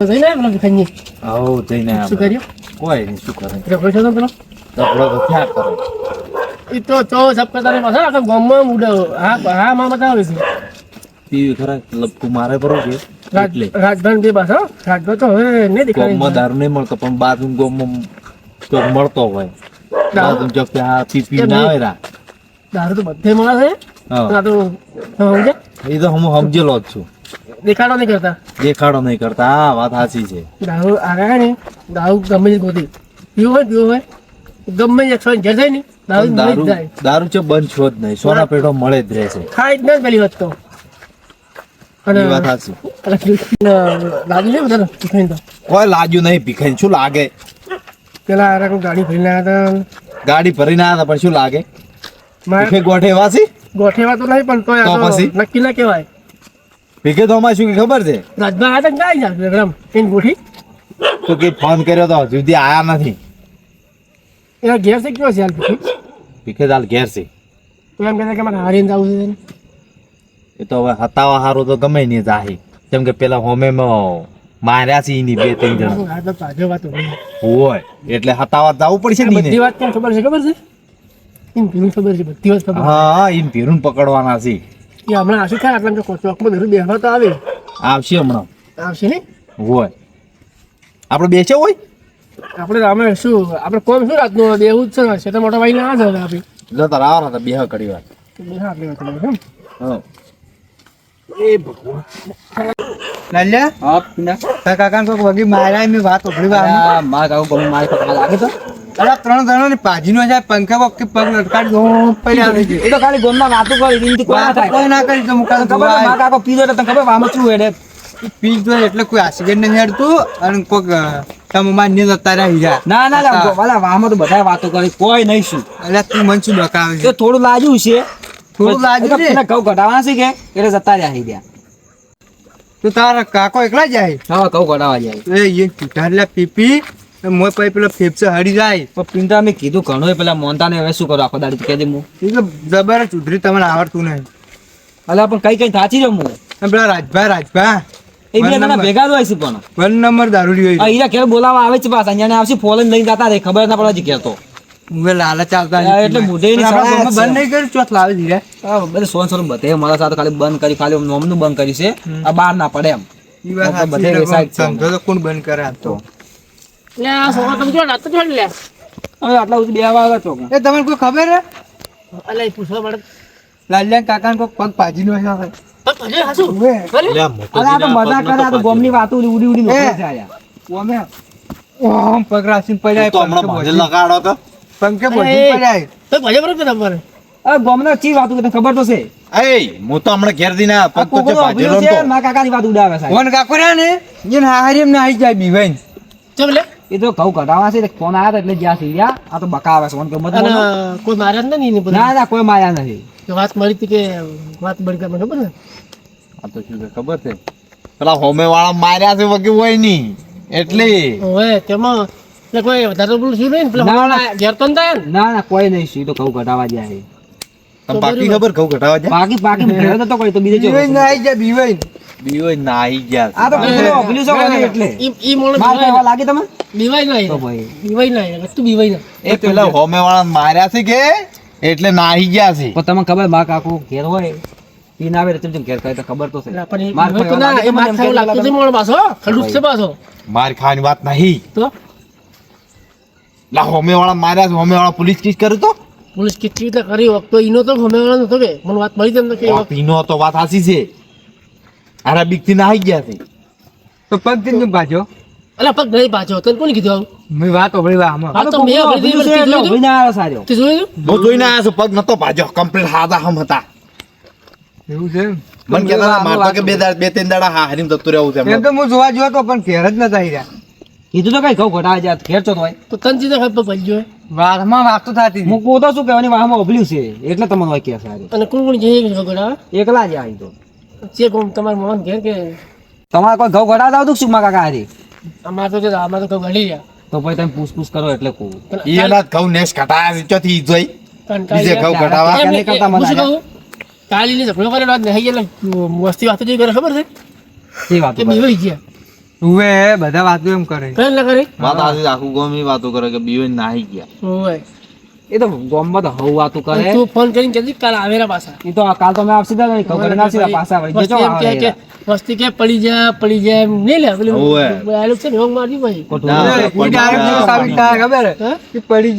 જઈને પેલા ભીખાઈ આવો જઈને શું કર્યું? કોઈ નહીં શું કરે રખડો છો તો પેલો આપણો તો ક્યાં કરે એ તો સબ કરતા પાછા આખા ગામમાં ઉડે. હા માં બતાવે છે ટીવી ખરા લપકું મારે બરો કે એટલે રાજભાઈ બે પાછા રાજભાઈ તો હવે નહીં દેખાય. ગામમાં દારૂ નહીં મળતો પણ બાજુ ગામમાં તો મળતો હોય. બાજુ જો કે આ પીપી ના આવે રા દારૂ તો બધે મળે છે. હા આ તો સમજે એ તો હું સમજેલો જ છું. દેખાડો નહીં કરતા. દેખાડો નહીં કરતા આ વાત સાચી છે. દારૂ આગળ ને દારૂ ગમે તે ગોતી પીવું હોય ગમે એકસો ઘેર જાય ને દારૂ મળી જ દારૂ જાય. દારૂ છે બંધ છો જ નહીં સોના પેટો મળે જ રહે છે. ખાઈ જ ના પેલી વાત તો. અને એ વાત સાચી. દાદુ છે બધા ભીખાઈ તો કોઈ લાગ્યું નહીં ભીખાઈ શું લાગે પેલા આ કોઈ ગાડી ભરીને આવ્યા હતા. ગાડી ભરીને આવ્યા હતા પણ શું લાગે મારે ભીખે ગોઠે વાસી ગોઠેવા તો નહીં પણ તોય તો આ તો પછી? નક્કી ના કહેવાય. ભીખે તો અમારે શું કે ખબર છે રાજભાઈ આવ્યા હતા ગાઈ જાય ગ્રામ એની ગોઠી તો કે ફોન કર્યો તો હજુ સુધી આયા નથી. એના ઘેર છે કેવો છે હાલ પછી ભીખે દાલ ઘેર છે તો એમ કહેતા કે મારે હારીને જવું છે. એ તો હવે હતાવા હારો તો ગમે નહીં જાહી કેમ કે પેલા હોમે માર્યા છે એની બે ત્રણ જણા આ તો તાજો વાત હોય. હોય એટલે હતાવા જવું પડશે ને બધી એને. વાત કેમ ખબર છે એમ પીનું ખબર છે બધી વાત ખબર હા એને ભીરું પકડવાના છે. એ હમણાં આશી ખાય આટલા ચોકમાં ધરું બેહવા તો આવે આવશે હમણાં આવશે ને હોય આપણે બેસે હોય આપણે અમે શું આપણે કોમ શું રાતનું દેવું જ છે છે તો મોટા ભાઈ ના જ હવે આપી એટલે તાર આવવાના હતા બેહ કરી વાત બેહા આટલી વાત કરી એમ. હા લાલ્યા હા પીના તારા કાકાને કોઈક વગી માર્યા મેં વાત ઉભરી વાર મારા કાકુ ગમે મારી પકડા લાગે તો અલા 3 જણા ની પાજીનો જાય પંખા વખતે પગ લટકાડી દો પડ્યા રહી ગઈ એ તો ખાલી ગોમમાં વાતો કરી એનથી કોઈ ના થાય કોઈ ના કરી તો મુકા તને ખબર છે મારા કાકો પીધો એટલે તને ખબર આમાં શું હેડે પીજ દો એટલે કોઈ આસિગેટ નહીં હેડતું અને કોઈક તમે માર ને જતા રહી જાય ના ના ના વાલા વામાં તો બધા વાતો કરી કોઈ નહીં શું એટલે તું મન શું બકાવે તો છે થોડું લાજ્યું છે થોડું લાજ્યું છે? પેલા ઘઉં ઘટાડવાના છે કે એટલે જતા રહ્યા ગયા તું તારા કાકો એકલા જાય હા ઘઉં ઘટાડવા જાય એ ઢારલા પીપી મોય પછી પેલો ફેફસે હડી જાય પણ પિંટા મેં કીધું ઘણું પેલા મોનતા ને હવે શું કરું આખો દાડી કહી દે હું એટલે જબર ચુધરી તમને આવડતું નહીં અલા પણ કઈ કઈ થાચી રહ્યો હું અને પેલા રાજભા એ બે જણા ભેગા જ હોય છે પણ 1 નંબર દારૂડી હોય આ ઈરા ઘેર બોલાવા આવે છે પાછા અહીંયા આવશે ફોન લઈને જતા રહે ખબર ના પડવા ઘેર તો હું લાલચ ચાલતા હા, એટલે મોઢે ની આપણા સળાય ગામમાં જ છે. બંધ નહીં કર્યું ચોથ લાવે ધીરે બધે સોન સોન બધે મારા સાથે ખાલી બંધ કરી ખાલી નોમનું બંધ કર્યું છે આ બહાર ના પડે એમ ઈ વાત આપણે બધે સાચી વેસાય જ છે. સમજો તો કોણ બંધ કરે આ તો લે આ છોકરો તમે જો રાત તો જોઈ લે હવે આટલા સુધી બે વાગ્યા ચોક એ તમને કોઈ ખબર હે અલે પૂછવા પડે લાલ્યા કાકાને કોઈ પગ પાજીનો હશે પણ ભલે હાસુ ઓવે. ભલે લે અરે આ તો મજા કરે આ તો ગોમની વાતો ઉડી ઉડી મોકલે છે આયા ઓમે ઓમ પગ રાખીને પડ્યા તો હમણાં ભાજે લગાડો તો પંખે બોધી પડ્યા તો ભલે બરોબર તમારે અરે ગોમના ચી વાતો તને ખબર તો છે એ હું તો હમણાં ઘેર દીને આ પગ તો કોકો ભાજેલો અભિનો છે નતો. મારા કાકાની વાત ઉડાવે સાહેબ ફોન કાકો રહ્યા ને જેને હારી એમને આવી જાય બીવાઈને ચમ લે એ તો ઘઉં કઢાવવા છે ફોન આવ્યા હતા એટલે જ્યાં થઈ ગયા આ તો બકાવે છે ફોન કે મત અને બોલો. કોઈ માર્યા જ નહીં ને ના ના કોઈ માયા નથી વાત મળી હતી કે વાત બળી કરવા ખબર ને આ તો શું છે ખબર છે પેલા હોમે વાળા માર્યા છે વગી હોય નહીં એટલે ઓએ તેમાં એટલે કોઈ વધારે બોલું શું નહીં પેલા ના, હોના ના. ઘેર તો ન થાય ને ના ના કોઈ નહીં શું એ તો ઘઉં કઢાવવા જાય છે. તમ બાકી ખબર ઘઉં ઘટાવા જાય બાકી બાકી ઘરે તો કોઈ તો બીજે ચો બીવાઈને આવી જાય બીવાઈને બીઓ નાઈ ગયા આ તો પેલો અભિનો છે કોઈ એટલે ઈ મોણસ માર કહેવા લાગે તમે બીવાય ના તો ભાઈ બીવાય ના તું બીવાય ના એ પેલા હોમે વાળા માર્યા છે કે એટલે નાહી ગયા છે પણ તમને ખબર મારા કાકુ ઘેર હોય પી ના આવે એટલે ચમ ઘેર કહે તો ખબર તો છે એટલે પણ માર એ તો ના એ માર ખાવ લાગતું છે મોણ પાછો ખડૂસ છે પાછો માર ખાવાની વાત નહીં તો લા હોમે વાળા માર્યા છે હોમે વાળા પોલીસ કેસ કર્યું તો પોલીસ કેટલી રીતે કરી વખતો ઈનો તો ગમે વાળો નતો કે મને વાત મળી તેમ કે પીનો તો વાત સાચી છે અરેબિક થી નાહી ગયા છે તો પગ થી ભાજો અલા પગ નહીં પાછો તને કોને કીધું આવું મેં વાત ઓભળી આમાં આ તો મેં અભિનો અભિનો છે એટલે જોયું? અભિનો આવ્યો સારો તે જોયું હું જોઈને આવ્યા છું પગ નતો ભાજ્યો કમ્પ્લીટ હાદા હમ હતા એવું છે મને કહેતા હતા, મારતો કે બે ત્રણ દાડા હા હરીમ જતું રહેવું છે એમ તો હું જોવા જોયો તો પણ ઘેર જ નતા આવી રહ્યા કીધું તો કઈ ઘઉં ઘટાવે છે ઘેર ચો હોય તો તને સીધા ખબર પડી ગયો વારમાં વાતો થતી હતી. હું પોતો શું કહેવાની વાહમાં અભલ્યું છે એટલે તમને હોય કે સારી અને કોણ કોણ જઈએ ખબર આવે એકલા જ આવી તો છે કોણ તમારા મોહન ઘેર કે તમારે કોઈ ઘઉં ઘટાડતા આવતું શું મારા કાકા હારી અમાર તો છે અમાર તો ગળી ગયા તો પછી તમે પૂછ કરો એટલે કહું પણ એના ઘઉં નેસ ઘટાયા છે ચોથી જોઈ બીજે ઘઉં ઘટાવા એમ નહીં કરતા હું શું મને કહું? કાલીની ઝઘડો કરેલો આજ નહીં એટલે મસ્તી વાતો જે કરે ખબર છે એ વાત કે બીવાઈ ગયા ઉવે બધા વાતો એમ કરે કરે ના કરે વાત આજે આખું ગામ એ વાતો કરે કે બીવે નાહી ગયા ઓય એ તો ગોમમાં તો હવ વાતું કરે તું ફોન કરીને કહેજે કાલ આવેરા પાછા એ તો કાલ તો મેં આવશે ને કહું કરીને આવશે પાછા વળી જજો વસ્તી એમ કે વસ્તી કે પડી જાય એમ નહીં લે પેલું ઓવે. આ લોકો છે ને હોંગ મારવી ભાઈ ઈ direct જેવું સાબિત થાય ખબર હે? હા? કે પડી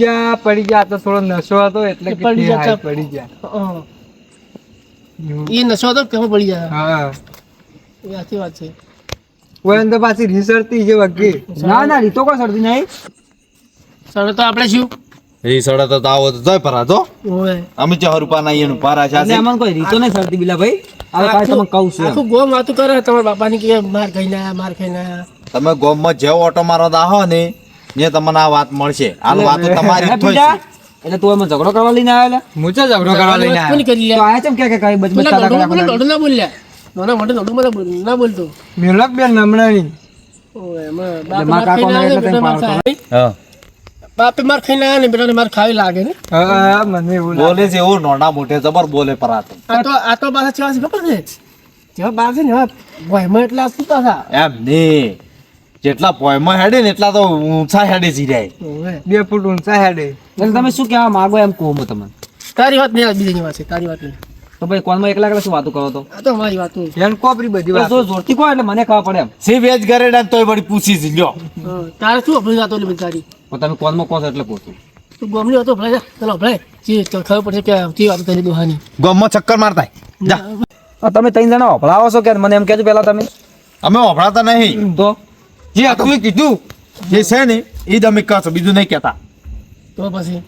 જા આ તો થોડો નશો હતો એટલે કે પડી જા, હાય પડી જા હા. એ નશો હતો કેમ પડી જાય હા એ સાચી વાત છે ઓય અંદર પાછી રીસરતી જે વગી ના ના રીતો કોઈ શરતી નહીં સર તો આપણે શું એ સડા તો આવો તો જોય પરા તો ઓય અમે ચાર રૂપિયા ના એનું પારા છે એટલે અમને કોઈ રીતો નહીં શરતી બિલા ભાઈ હવે કાલે તમને કહું છું એમ. આખું ગોમ વાતું કરે તમારા બાપાની કે માર ખાઈને આયા માર ખાઈને આયા તમે ગામમાં જેવો ઓટો મારો દાહો ને ને તમને આ વાત મળશે હાલ વાતો તમારી હે જ પીડા? થશે એટલે તું એમાં ઝઘડો કરવા લઈને આવ્યા મુચા ઝઘડો કરવા લઈને કોની આવ્યા કરી તો લ્યા આયા ચમ કે કઈ બચ પેલા બચતા દોડું પેલા દોડું ના બોલ્યા નાના મોટે દોડું મને ના બોલતો મેલક બેન નમણાની ઓય એમાં એટલે બાપ માર માર ખાઈને કાકો આયા ને ને એટલે બેટાને માર તઈ ખાય. હા બાપે માર ખાઈને આયા ને બેટાને માર ખાવી લાગે ને હા મને એવું લાગે. બોલે છે એવું નોના મોટે જબર બોલે પરા તો આ તો પાછા કેવા છે ખબર છે જેવા બાર છે ને એવા ભયમાં એટલે આ શું પાછા એમ ને જેટલા પોયમાં હેડે ને એટલા તો ઊંચા હેડે જીરાય ઓય. 2 ફૂટ ઊંચા હેડે એટલે તમે શું કહેવા માંગો એમ કહું હું તમને તારી વાત નહીં આ બીજાની વાત છે તારી વાત નહીં તો ભાઈ કોલમાં એકલા એકલા શું વાતો કરો તો આ તો અમારી વાત નહીં. એમ કોપરી બધી વાત જો જોરથી કહો એટલે મને ખબર પડે એમ સી વેજ કરે ને તોય વળી પૂછી જ લ્યો હા, તારે શું અભળી વાતો એટલે બધી તારી પણ તમે કોલમાં કહો છો એટલે કહું છું તું ગમની હતો ભલાઈ જા ચલો ભલાઈ જે ખબર પડશે કે જે વાતો તારી દોહાની ગામમાં ચક્કર મારતા જા આ તમે ત્રણ જણા હોભળાવો છો કે મને એમ કહેજો પહેલા તમે અમે વફડાતા નહીં તો જે હતું એ કીધું જે છે ને એ જ અમે કહો છો બીજું નહીં કહેતા તો પછી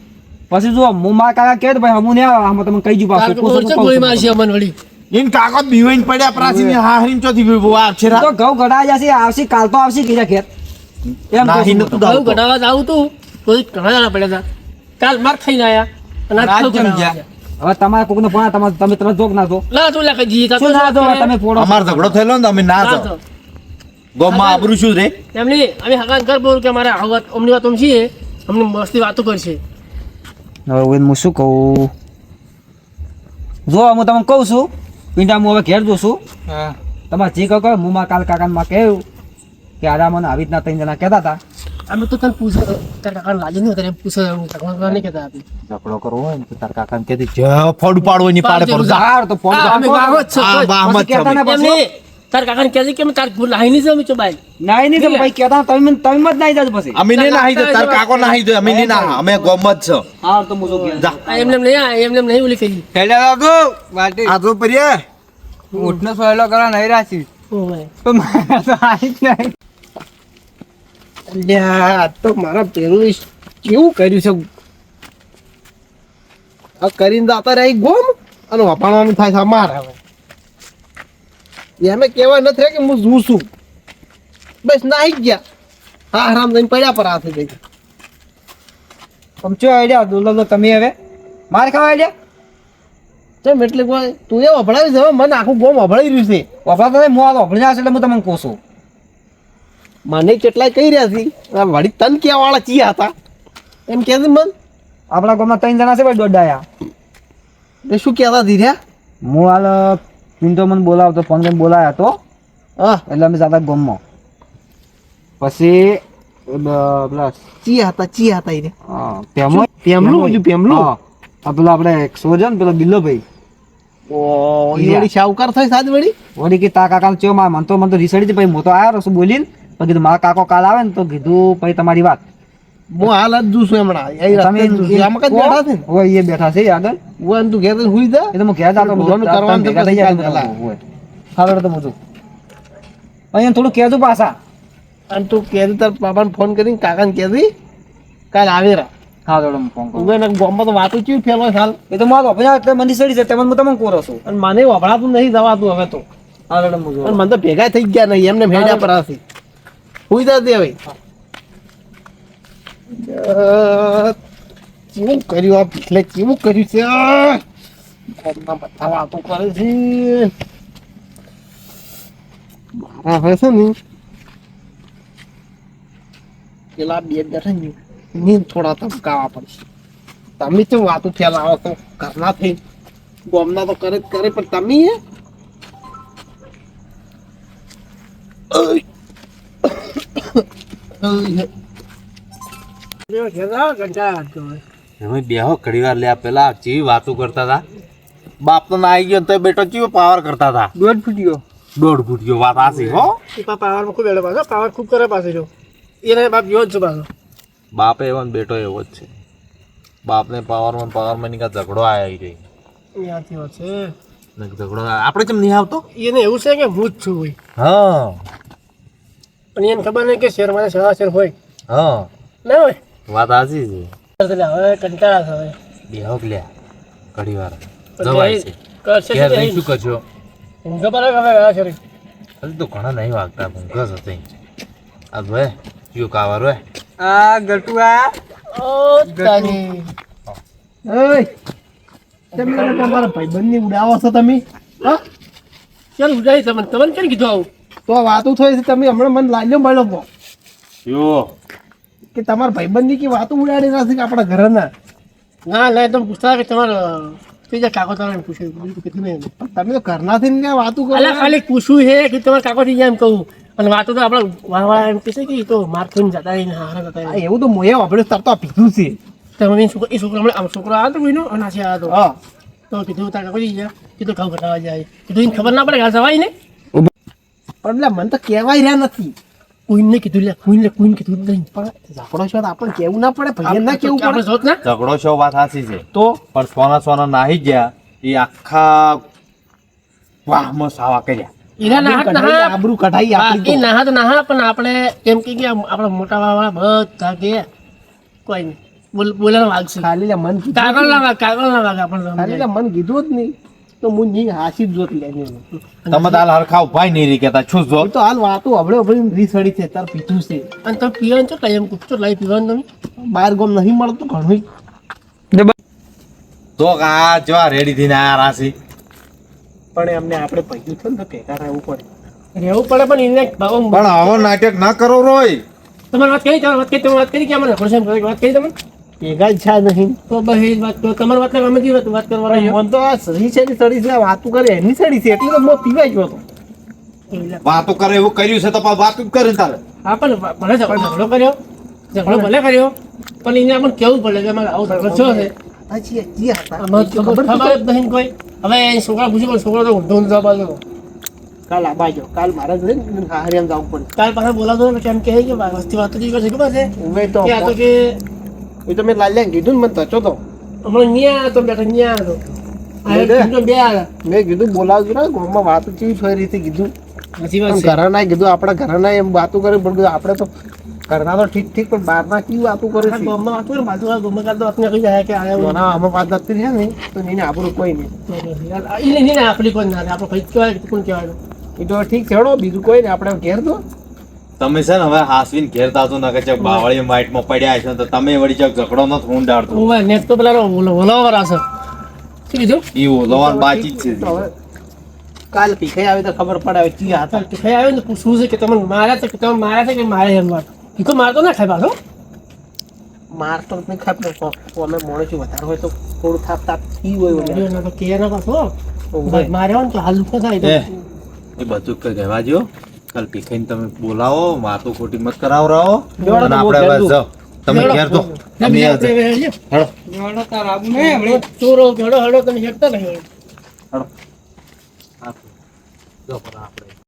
પછી જો હું મારા કાકા કહે તો ભાઈ હમું નહીં આવે આમાં તમે કહી જ તાર પાછું કોણ છે ગોળી મારશે અમન વળી એને કાકો બીવાઈને પડ્યા પ્રાચીને હાહરીને ચોથી આવશે રા તો ઘઉં ગડા જશે આવશે કાલ તો આવશે કીધા ખેત એમ કહું નાહી છું નતું હું તો. ઘઉં કઢાવા જાવું તું તો ઘણા જણા પડ્યા હતા કાલ માર ખાઈને આયા અને આજ આજ ઘઉં કેમ કઢાવા ગયા? ગયા. હવે તમારા કોકને ફોન તમે તમે જોક ના છો ના તું લે જી શું ના જો તમે ફોડો અમાર ઝઘડો થયેલો ને તો અમે ના જાઓ ગામમાં આબરૂ શું રે એમની અમે હગાન કર બોલ કે મારા આ વાત અમની વાત છે અમને મસ્તી વાતો કરશે હવે હું શું કહું જો હું તમને કહું છું પિંડા હું હવે ઘેર જોઉં છું હા તમારે જે કહો હું મારા કાલ કાકાને માં કહ્યું કે આરા મને આવી રીતના ત્રણ જણા કહેતા હતા અમે તો તને પૂછ તારા કાકાને લાગે નહીં તારે પૂછે તકવા નહીં કહેતા આપી ઝઘડો કરવો હોય ને તો તાર કાકાને કહેતી જ ફોડ પાડવો એની પાડે પર જા હાર તો ફોન અમે વાવ જ છે આ વાહમાં જ છે અમે. એમને તાર કાકાને કહેજે કે તાર ભૂલ લાઈ નહીં છે અમે ચોબાઈ નાઈ નહીં ભાઈ કહેતા તમે તમે મત નાઈ જાજો પછી અમે નહીં નાહી દે તાર કાકો નાહી દે અમે નહીં નાહા અમે ગામમાં જ છે હાર તો મુજો ઘેર જા એમને એમ નહીં એમને એમ નહીં ઓલી કહી હેડા બાબુ વાટી આ તો પર્યા ઊંટનો સોયલો કરવા નહીં રાખી ઓય તો મારા તો આવી જ નહીં અલ્યા આ તો મારા પેલું કેવું કર્યું છે આ કરીને દાતા રહી ગોમ અને વપાણવાનું થાય છે અમારે હવે એમે કહેવા નથી રહ્યા કે હું જોઉં છું બસ નાહી જ ગયા હા હરામ થઈને પડ્યા પર હાથે જઈ તમે ચો આઈડિયા દોલો તમે હવે મારે ખાવા આઈડિયા ચમ એટલે કોઈ તું એ વભળાવી છે હવે મને આખું ગોમ વભળાઈ રહ્યું છે વાપરા તો હું આ ઓભળી જશે એટલે હું તમને કહું છું મને કેટલાય કહી રહ્યા છે આ વળી તન ક્યાં વાળા ચિયા હતા એમ કે મન આપણા ગામમાં ત્રણ જણા છે ભાઈ દોડાયા એ શું કહેતા ધીર્યા હું હાલ પિન્ટો મને બોલાવતો ફોન કરીને બોલાયા તો હા એટલે અમે જતા ગામમાં પછી પેલા ચિયા હતા એ પેમો પેમલું બીજું પેમલું હા આ પેલો આપણે સોજન પેલો બિલ્લો ભાઈ ઓ એ વળી શાહુકાર થઈ સાદ વળી વળી કે તા કાકા ચો માર મન તો રીસડી પછી હું તો આવ્યો રસું બોલીને પછી કીધું મારા કાકો કાલ આવે ને તો કીધું પછી તમારી વાત હું હાલ જ જોઉં છું હમણાં એ રસ્તે જ જોઉં છું. આમાં કઈ બેઠા છે ને હોય એ બેઠા છે આગળ હું અને તું ઘેર જઈને હુઈ જા એ તો હું ઘેર જાતો બધું કરવાનું તો ભેગા થઈ જાય કાલ પહેલા. હાલો તો બધું અહીંયા થોડું કહેજો પાછા અને તું કહેતી તાર બાપાને ફોન કરીને કાકાને કહેતી કાલ આવે રા હા જોડો હું ફોન કરું તું એને ગામમાં તો વાતો કેવી ફેલો હાલ એ તો મારો અભ્યાસ એટલે મંદી સડી છે તેમાં હું તમને કોરો છું અને મને વભળાતું નહીં જવાતું હવે તો હા જોડો હું અને મને તો ભેગા થઈ ગયા નહીં એમને ભેડ્યા પર હશે હુઈ જા દે હવે કેવું કર્યું આ એટલે કેવું કર્યું છે ગામમાં બધા વાતો કરે છે મારા હવે છે ને પેલા બે બેઠા ને નીંદ થોડા ધમકાવા પડશે તમે કેમ વાતો ફેલાવો તો ઘરના થઈ ગોમના તો કરે જ કરે પણ તમે એમાં બેહો ઘડી વાર લે પેલા ચેવી વાતો કરતા હતા બાપ તો ના આવી ગયો ને તો બેટો ચેવો પાવર કરતા હતા 1.5 ફૂટ્યો. 1.5 ફૂટ વાત આસી હો પાવરમાં ખૂબ એડો પાછો પાવર ખૂબ કરે પાછો જો એને બાપ જેવો જ છે પાછો બાપે એવો ને બેટો એવો જ છે બાપને પાવરમાં ની કાંઈ ઝઘડો આવી રહી ત્યાંથી વાત છે ને ઝઘડો આપણે કેમ નહીં આવતો એને એવું છે કે હું જ છું હોય હા પણ એને ખબર નહીં કે શેરમાં શેર હોય હા ના હોય વાત આસી છે એટલે હવે કંટાળા છે હવે બેહો લે ઘડી વાર પણ જવાય છે કરશે ઘેર શું જઈને શું કરશો ઊંઘ પર હવે ગયા છે હજી તો ઘણા નહીં વાગતા ભૂંગસ હતી આ ભાઈ કયો કાવાર હોય આ ગટુઆ ઓ તારી ઓય તમે તમારા ભાઈબંધની ઉડાવો છો તમે હા ચાલ ઉડાઈ તમને તમને કેમ કીધું આવું તો વાતો થઈ છે તમે હમણાં મને લાગ્યો મળ્યો યો કે તમારા ભાઈબંધની કે વાતો ઉડાડી રહ્યા છે કે આપણા ઘરના ના ના તમે પૂછતા કે તમારા ત્રીજા કાકો તમે પૂછ્યું બીજું કીધું નહીં તમે તો ઘરના થઈને ક્યાં વાતો કરો ખાલી પૂછ્યું છે કે તમારા કાકો થી એમ કહું અને વાતો તો આપણા વાળા એમ કહેશે કે એ તો માર થઈને જતા રહીને હારા જતા રહે એવું તો મોએ આપણે તરતો પીધું છે તમે એ છોકરો હમણાં છોકરો આવ્યો તો કોઈનો અને છે આવ્યો હા તો કીધું તારા કાકો જાય કીધું ઘઉં ઘટાવા જાય કીધું એને ખબર ના પડે કે જવાય ને પણ એટલે મને તો કહેવાય રહ્યા નથી કોઈને કીધું લે કોઈને કીધું નહીં પણ ઝાકડો છો આપણને કેવું ના પડે ભાઈ ના કેવું પડે ઝઘડો છો વાત સાચી છે તો પણ સોના નાહી ગયા એ આખા વાહમાં સાવા કર્યા એના નાહા આબરૂ કઢાઈ આપણી એ નાહા તો નાહા પણ આપણે એમ કે આપણા મોટા વાળા બધા કે કોઈ નહીં બોલાનો વાગશે ખાલી મન કાગળ ના વાગ આપણને ખાલી મન કીધું જ નહીં તો હું નહીં હાસી જ જોત લે તમે હાલ હરખા ઉભાઈ નહીં રહી કેતા છું જો તો હાલ વાતો હવે રીસડી છે તાર પીધું છે અને તમે પીવાનું છો ટાઈમ કુકતો લાઈ પીવાનું તમે બહાર ગોમ નહીં મળતું ઘણું તો આ જવા રેડી થઈને આયા રાશી પણ એમને આપણે પૈયું છે ને તો ભેગા રહેવું પડે પણ એને પણ આવો નાટક ના કરો રોય તમારી વાત કરી વાત કરી કે અમને વાત કરી તમે ભેગા ઈચ્છા નહીં તો બહી વાત તો તમારી વાત અમે જે વાત કરવાની મન તો આ સડી છે સડી છે વાતો કરે એની સડી છે એટલે તો મો પીવાઈ ગયો હતો વાતો કરે એવું કર્યું છે તો વાતો જ કરે તારે હા પણ ભલે ઝઘડો ભલે કર્યો પણ એને આપણને કેવું પડે કે અમારે આવો ઝઘડો છો છે ખબર જ નહીં કોઈ હવે છોકરા પૂછ્યું પણ છોકરો તો ઊંધો જવાબ આવ્યો કાલ આબાજો કાલ મારે જોડે હારિયામ જવું પડે કાલ પાછા બોલાવતો કેમ કહે કે વસ્તી વાતો જે કરશે ખબર છે કે એ તો મેં લાલ્યા કીધું ને મને તચો તો હમણાં ન્યા તો બેઠા ન્યા હતો બે આવ્યા મેં કીધું બોલાવજો ને ગામમાં વાતો કેવી થઈ રહી હતી કીધું ઘરના કીધું આપણા ઘરના એમ વાતો કરી પણ આપણે તો ઘરના તો ઠીક પણ બહારના કેવી વાતો કરે છે ગામમાં વાતો કરે બાજુ ગામમાં કાઢો આપણે કહી જાય કે આયા આમાં વાત નથી છે ને તો એને આપણું કોઈ નહીં એને આપણી કોઈ ના આપણે કઈ કહેવાય કોણ કહેવાય એ તો ઠીક છે હળો બીજું કોઈ નહીં આપણે ઘેર તો તમે છે ને હવે હાસવીન ઘેર તાતો ના કે ચક બાવળી માઈટમાં પડ્યા છે તો તમે વળી ચક ઝઘડો ન થવું ડાળતો ઓય નેટ તો પેલા ઓલાવર આશે શું કીધું ઈ ઓલાવર બાકી જ છે કાલ પીખાઈ આવે તો ખબર પડે હવે કી હાથ પીખાઈ આવે ને પૂછવું છે કે તમે માર્યા છે કે મારે એમ વાત પીકો મારતો ના ખાય પાછો મારતો નહીં ખાય પણ અમે મોડે વધારે હોય તો થોડું થાપ ઈ હોય ના તો કે ના પાછો માર્યા ને તો હાલ લુખો થાય એ બધું કઈ કહેવા જો કાલ પીખાઈને તમે બોલાવો વાતો ખોટી મત કરાવરાવો અને આપણે હવે જાઓ તમે ઘેર તો અમે હેડો ચોરો હડો તમે હેડતા નહીં હેડો જો પણ આપણે